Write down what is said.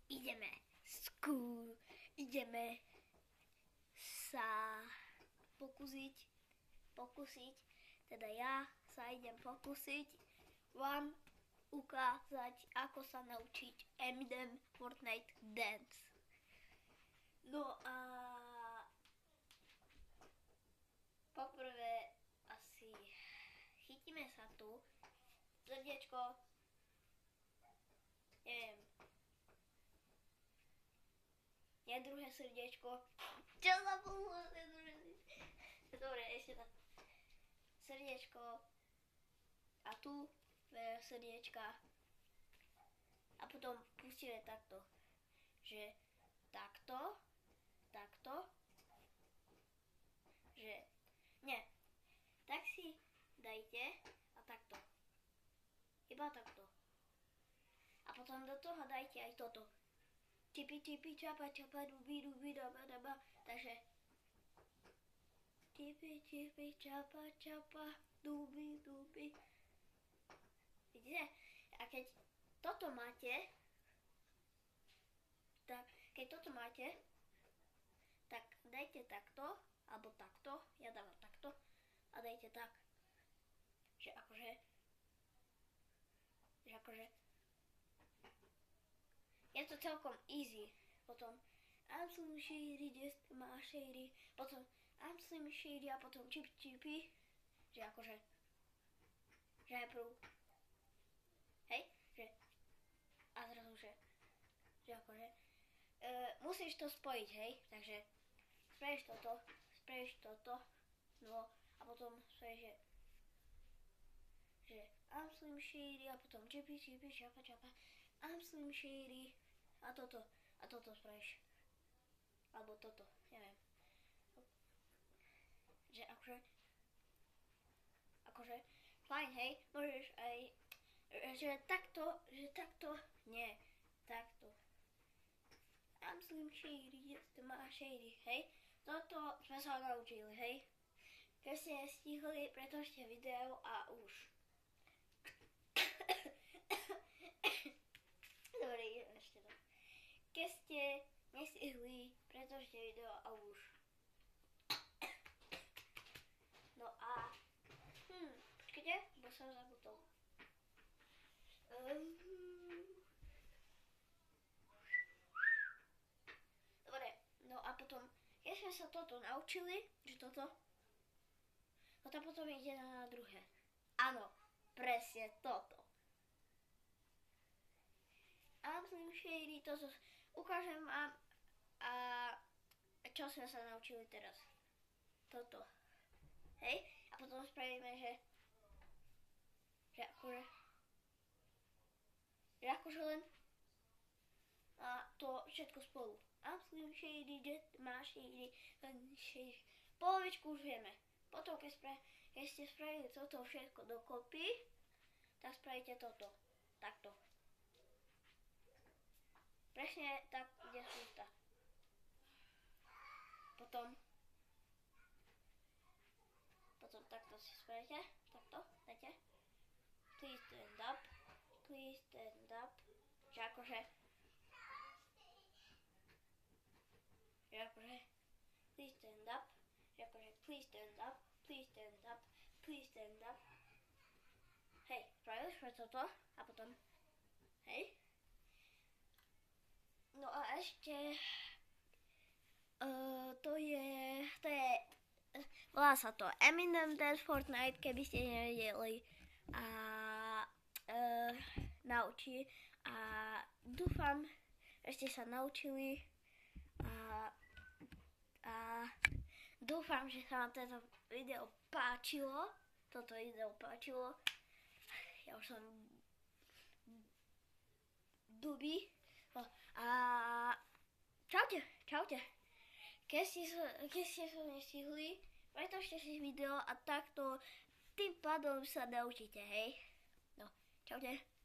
ideme sa pokúsiť, teda ja sa idem pokúsiť vám ukázať, ako sa naučiť Eminem Fortnite Dance. No a poprvé asi chytíme sa tu, srdiečko, neviem, druhé srdiečko, čo sa bolo, dobre, ešte tak, srdiečko a tu dve srdiečka a potom pustíme takto, že takto, že nie, tak si dajte a takto, iba takto a potom do toho dajte aj toto, tipi čapa dubi daba daba, takže tipi čapa dubi. Vidíte? A keď toto máte, tak dajte takto, alebo takto, ja dávam takto, a dajte tak, že akože, je to celkom easy. Potom I'm Slim Shady, just my shady, potom I'm Slim Shady a potom chippy, že akože, že najprv, hej, že, a zrazu, že akože, musíš to spojiť, hej, takže spravíš toto, no a potom spravíš, že I'm Slim Shady a potom chippy, čapa, I'm Slim Shady a toto spravíš, alebo toto, neviem, že akože, fajn, hej, môžeš aj, že takto, nie, takto. I'm Slim Shady, just my shady, hej. Toto sme sa naučili, hej. Keď ste nestihli, pretočte video a už. Dobre, idem ešte to. Keď ste nestihli, pretočte video a už. No a, počkajte, bo som zabudol. Dobre, no a potom, keď sme sa toto naučili, že toto, potom ide na druhé. Áno, presne toto. I'm Slim Shady, toto ukážem vám a čo sme sa naučili teraz. Toto. Hej? A potom spravíme, že akože len a to všetko spolu. I'm Slim Shady, just my shady, shady. Polovičku už vieme. Potom, keď ste spravili toto všetko dokopy, tak spravíte toto. Takto. Presne tak ide sústa. Potom takto si spravíte. Takto, dajte. Please stand up. Že akože please stand up. Že akože please stand up. Hej, spravili sme toto a potom hej. No a ešte to je volá sa to Eminem Dance Fortnite, keby ste nevedeli a naučí a dúfam, že ste sa naučili a dúfam, že sa vám toto video páčilo. Ja už som dubi. A čaute. Keď ste sa nestihli, pretočte si video a takto tým pádom sa naučíte, hej. No, čaute.